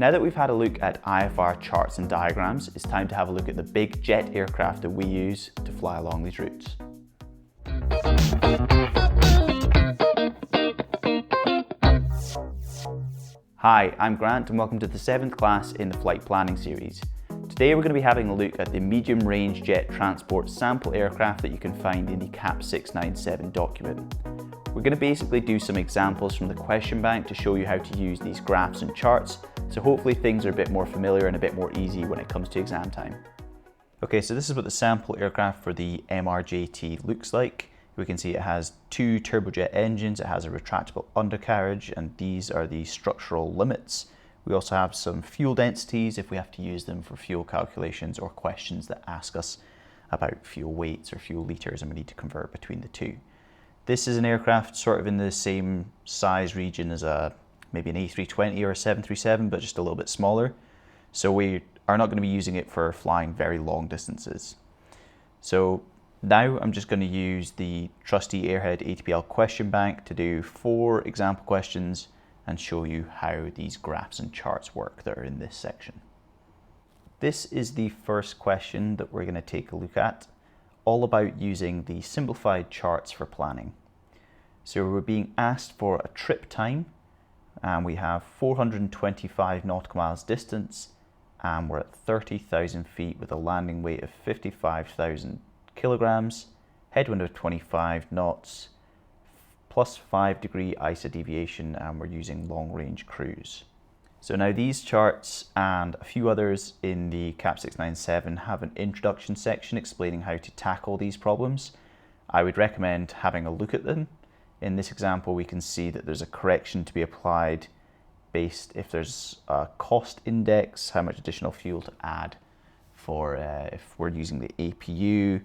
Now that we've had a look at IFR charts and diagrams, it's time to have a look at the big jet aircraft that we use to fly along these routes. Hi, I'm Grant and welcome to the 7th class in the flight planning series. Today we're going to be having a look at the medium range jet transport sample aircraft that you can find in the CAP 697 document. We're going to basically do some examples from the question bank to show you how to use these graphs and charts, so hopefully things are a bit more familiar and a bit more easy when it comes to exam time. Okay, so this is what the sample aircraft for the MRJT looks like. We can see it has 2 turbojet engines, it has a retractable undercarriage, and these are the structural limits. We also have some fuel densities if we have to use them for fuel calculations or questions that ask us about fuel weights or fuel litres and we need to convert between the two. This is an aircraft sort of in the same size region as maybe an A320 or a 737, but just a little bit smaller. So we are not going to be using it for flying very long distances. So now I'm just going to use the trusty Airhead ATPL question bank to do 4 example questions and show you how these graphs and charts work that are in this section. This is the first question that we're going to take a look at, all about using the simplified charts for planning. So we're being asked for a trip time, and we have 425 nautical miles distance, and we're at 30,000 feet with a landing weight of 55,000 kilograms, headwind of 25 knots, plus 5-degree ISA deviation, and we're using long-range cruise. So now these charts and a few others in the CAP 697 have an introduction section explaining how to tackle these problems. I would recommend having a look at them. In this example, we can see that there's a correction to be applied based if there's a cost index, how much additional fuel to add for if we're using the APU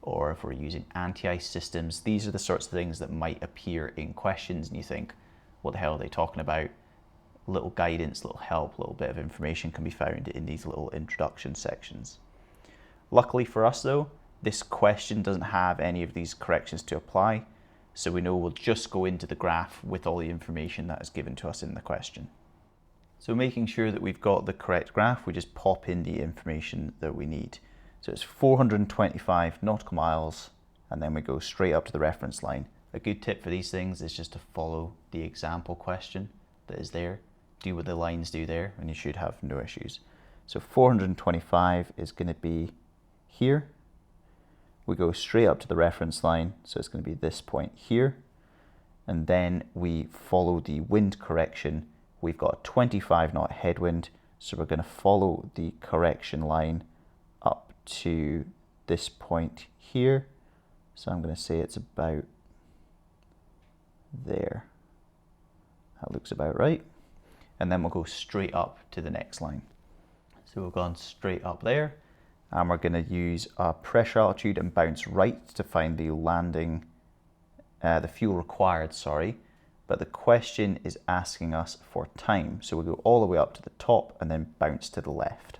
or if we're using anti-ice systems. These are the sorts of things that might appear in questions and you think, what the hell are they talking about? Little guidance, little help, little bit of information can be found in these little introduction sections. Luckily for us though, this question doesn't have any of these corrections to apply, so we know we'll just go into the graph with all the information that is given to us in the question. So making sure that we've got the correct graph, we just pop in the information that we need. So it's 425 nautical miles, and then we go straight up to the reference line. A good tip for these things is just to follow the example question that is there. Do what the lines do there and you should have no issues. So 425 is going to be here. We go straight up to the reference line, so it's going to be this point here. And then we follow the wind correction. We've got a 25 knot headwind, so we're going to follow the correction line up to this point here. So I'm going to say it's about there. That looks about right. And then we'll go straight up to the next line. So we've gone straight up there, and we're going to use a pressure altitude and bounce right to find the landing, the fuel required, but the question is asking us for time. So we'll go all the way up to the top and then bounce to the left.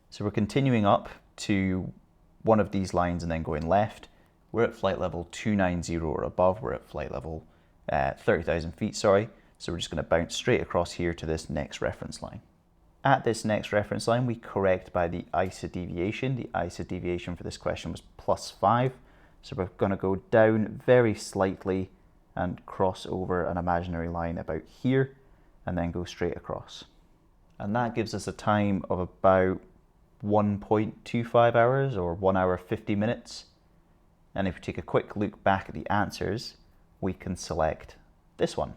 So we're continuing up to one of these lines and then going left. We're at flight level 290 or above. We're at flight level 30,000 feet, So we're just going to bounce straight across here to this next reference line. At this next reference line, we correct by the ISA deviation. The ISA deviation for this question was +5. So we're going to go down very slightly and cross over an imaginary line about here and then go straight across. And that gives us a time of about 1.25 hours or 1 hour 50 minutes. And if we take a quick look back at the answers, we can select this one.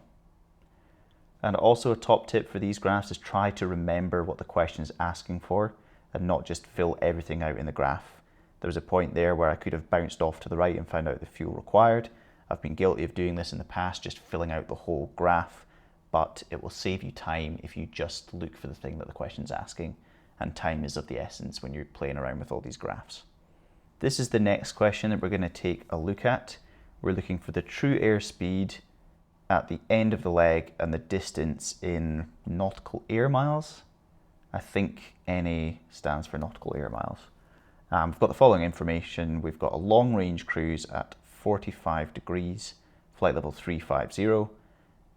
And also a top tip for these graphs is try to remember what the question is asking for and not just fill everything out in the graph. There was a point there where I could have bounced off to the right and found out the fuel required. I've been guilty of doing this in the past, just filling out the whole graph, but it will save you time if you just look for the thing that the question is asking, and time is of the essence when you're playing around with all these graphs. This is the next question that we're going to take a look at. We're looking for the true airspeed at the end of the leg and the distance in nautical air miles. I think NA stands for nautical air miles. We've got the following information. We've got a long range cruise at 45 degrees, flight level 350.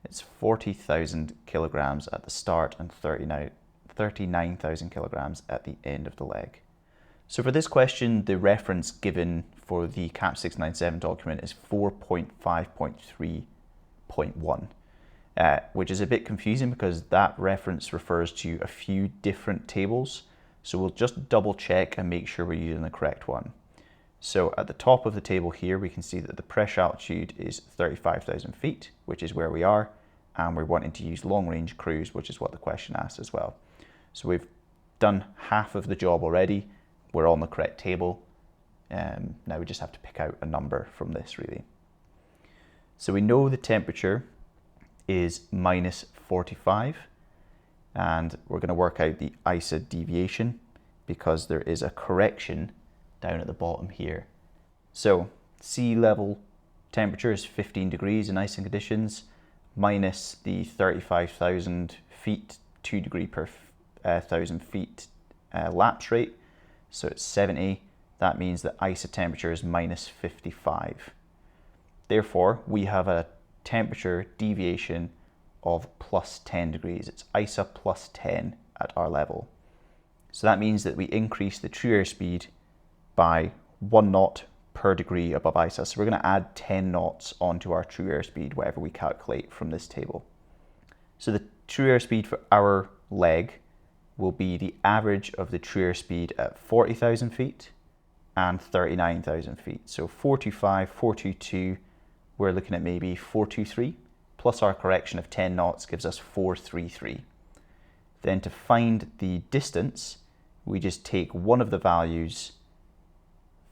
It's 40,000 kilograms at the start and 39,000 kilograms at the end of the leg. So for this question, the reference given for the CAP 697 document is 4.5.3.1, which is a bit confusing because that reference refers to a few different tables. So we'll just double check and make sure we're using the correct one. So at the top of the table here, we can see that the pressure altitude is 35,000 feet, which is where we are. And we're wanting to use long range cruise, which is what the question asks as well. So we've done half of the job already. We're on the correct table. Now we just have to pick out a number from this really. So we know the temperature is minus 45, and we're going to work out the ISA deviation because there is a correction down at the bottom here. So sea level temperature is 15 degrees in icing conditions, minus the 35,000 feet, 2 degree per 1,000 feet lapse rate. So it's 70. That means that ISA temperature is minus 55. Therefore, we have a temperature deviation of plus 10 degrees. It's ISA plus 10 at our level. So that means that we increase the true airspeed by 1 knot per degree above ISA. So we're going to add 10 knots onto our true airspeed, whatever we calculate from this table. So the true airspeed for our leg will be the average of the true airspeed at 40,000 feet and 39,000 feet. So 425, 422, we're looking at maybe 423, plus our correction of 10 knots gives us 433. Then to find the distance, we just take one of the values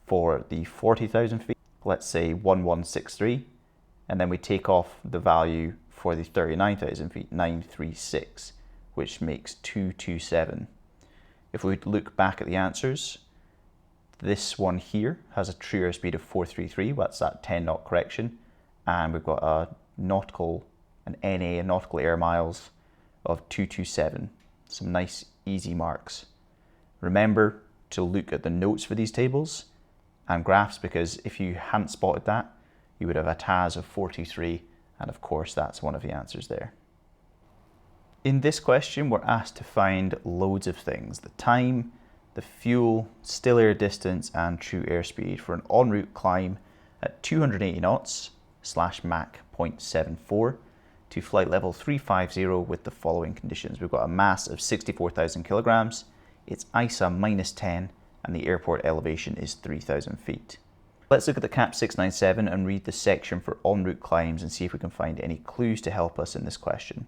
for the 40,000 feet, let's say 1163, and then we take off the value for the 39,000 feet, 936, which makes 227. If we look back at the answers, this one here has a true airspeed of 433, that's that 10 knot correction, and we've got a nautical air miles of 227. Some nice easy marks. Remember to look at the notes for these tables and graphs, because if you hadn't spotted that, you would have a TAS of 423, and of course that's one of the answers there. In this question, we're asked to find loads of things: the time, the fuel, still air distance, and true airspeed for an en route climb at 280 knots / Mach 0.74 to flight level 350 with the following conditions. We've got a mass of 64,000 kilograms, it's ISA minus 10, and the airport elevation is 3,000 feet. Let's look at the CAP 697 and read the section for en route climbs and see if we can find any clues to help us in this question.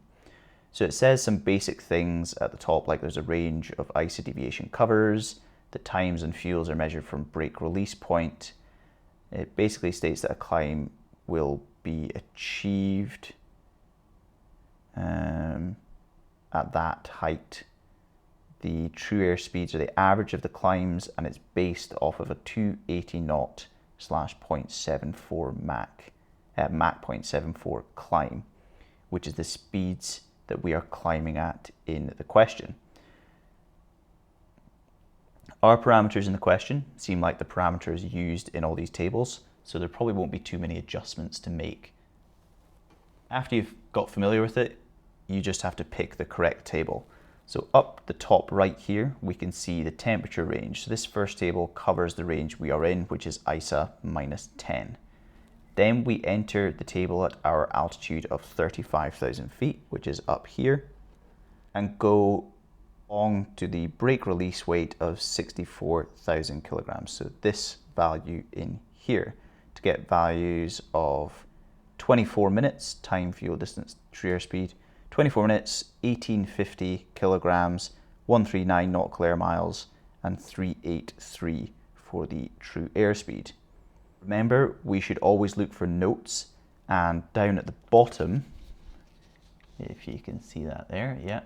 So it says some basic things at the top, like there's a range of ISA deviation covers, the times and fuels are measured from brake release point. It basically states that a climb will be achieved at that height. The true air speeds are the average of the climbs, and it's based off of a 280 knot / 0.74 Mach 0.74 climb, which is the speeds that we are climbing at in the question. Our parameters in the question seem like the parameters used in all these tables, so there probably won't be too many adjustments to make. After you've got familiar with it, you just have to pick the correct table. So up the top right here, we can see the temperature range. So this first table covers the range we are in, which is ISA minus 10. Then we enter the table at our altitude of 35,000 feet, which is up here, and go on to the brake release weight of 64,000 kilograms. So this value in here to get values of 24 minutes, time, fuel, distance, true airspeed, 24 minutes, 1850 kilograms, 139 nautical air miles, and 383 for the true airspeed. Remember, we should always look for notes, and down at the bottom, if you can see that there, yeah,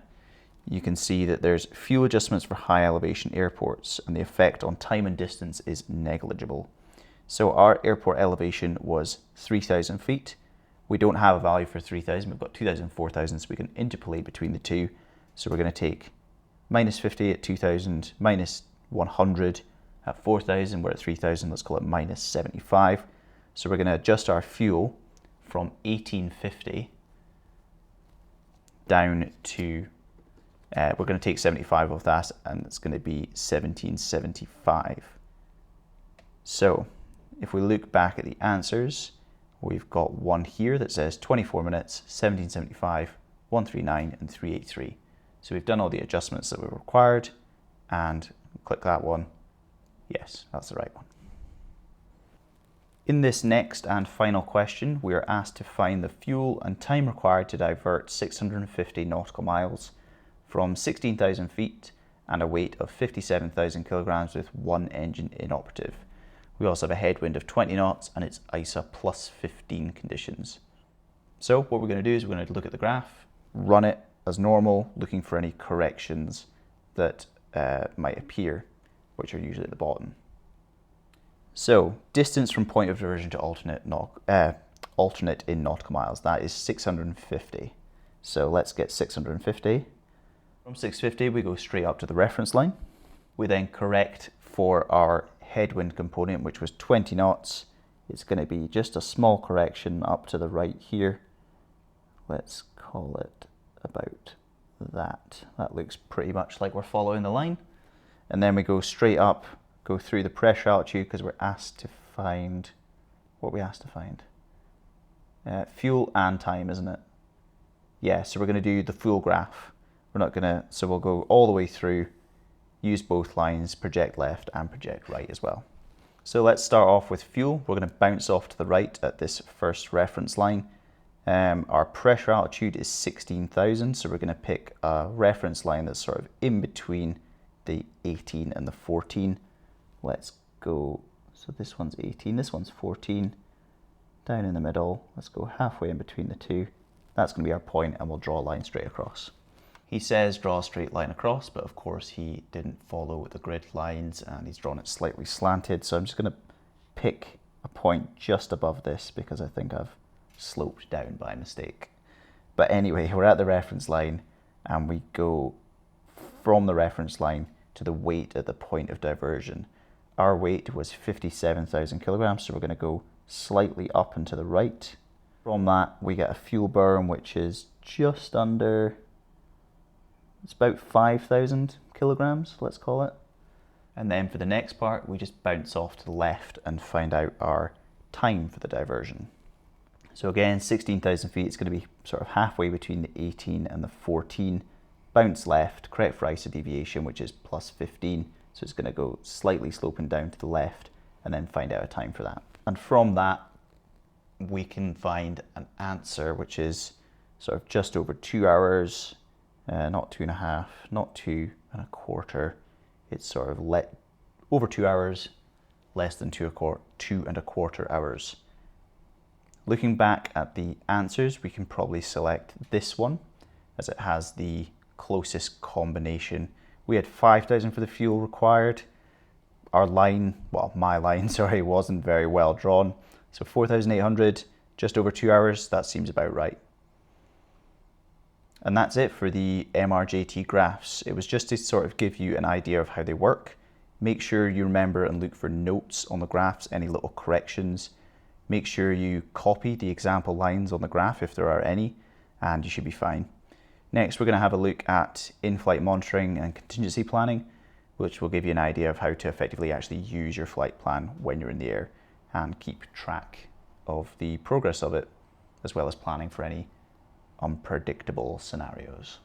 you can see that there's fuel adjustments for high elevation airports, and the effect on time and distance is negligible. So our airport elevation was 3,000 feet. We don't have a value for 3,000, we've got 2,000, 4,000, so we can interpolate between the two. So we're going to take minus 50 at 2,000, minus 100 at 4,000, we're at 3,000, let's call it minus 75. So we're going to adjust our fuel from 1850 down to We're going to take 75 off that, and it's going to be 1775. So if we look back at the answers, we've got one here that says 24 minutes, 1775, 139 and 383. So we've done all the adjustments that were required, and click that one. Yes, that's the right one. In this next and final question, we are asked to find the fuel and time required to divert 650 nautical miles from 16,000 feet and a weight of 57,000 kilograms with one engine inoperative. We also have a headwind of 20 knots and it's ISA plus 15 conditions. So what we're going to do is we're going to look at the graph, run it as normal, looking for any corrections that might appear, which are usually at the bottom. So distance from point of diversion to alternate in nautical miles, that is 650. So let's get 650. From 650 we go straight up to the reference line. We then correct for our headwind component, which was 20 knots. It's going to be just a small correction up to the right here. Let's call it about that. That looks pretty much like we're following the line. And then we go straight up, go through the pressure altitude, because we're asked to find, what are we asked to find? Fuel and time, isn't it? Yeah, so we're going to do the full graph. We're not going to, so we'll go all the way through, use both lines, project left and project right as well. So let's start off with fuel. We're going to bounce off to the right at this first reference line. Our pressure altitude is 16,000, so we're going to pick a reference line that's sort of in between the 18 and the 14. Let's go, so this one's 18, this one's 14, down in the middle. Let's go halfway in between the two. That's going to be our point, and we'll draw a line straight across. He says draw a straight line across, but of course he didn't follow the grid lines and he's drawn it slightly slanted. So I'm just going to pick a point just above this because I think I've sloped down by mistake. But anyway, we're at the reference line and we go from the reference line to the weight at the point of diversion. Our weight was 57,000 kilograms, so we're going to go slightly up and to the right. From that, we get a fuel burn, which is just under, it's about 5,000 kilograms, let's call it. And then for the next part, we just bounce off to the left and find out our time for the diversion. So again, 16,000 feet, it's going to be sort of halfway between the 18 and the 14. Bounce left, correct for ISO deviation, which is plus 15. So it's going to go slightly sloping down to the left and then find out a time for that. And from that, we can find an answer, which is sort of just over 2 hours, not 2.5, not 2.25. It's sort of over 2 hours, less than 2.25 hours. Looking back at the answers, we can probably select this one as it has the closest combination. We had 5,000 for the fuel required. Our line, well, my line, sorry, wasn't very well drawn. So 4,800, just over 2 hours, that seems about right. And that's it for the MRJT graphs. It was just to sort of give you an idea of how they work. Make sure you remember and look for notes on the graphs, any little corrections. Make sure you copy the example lines on the graph if there are any, and you should be fine. Next, we're going to have a look at in-flight monitoring and contingency planning, which will give you an idea of how to effectively actually use your flight plan when you're in the air and keep track of the progress of it, as well as planning for any unpredictable scenarios.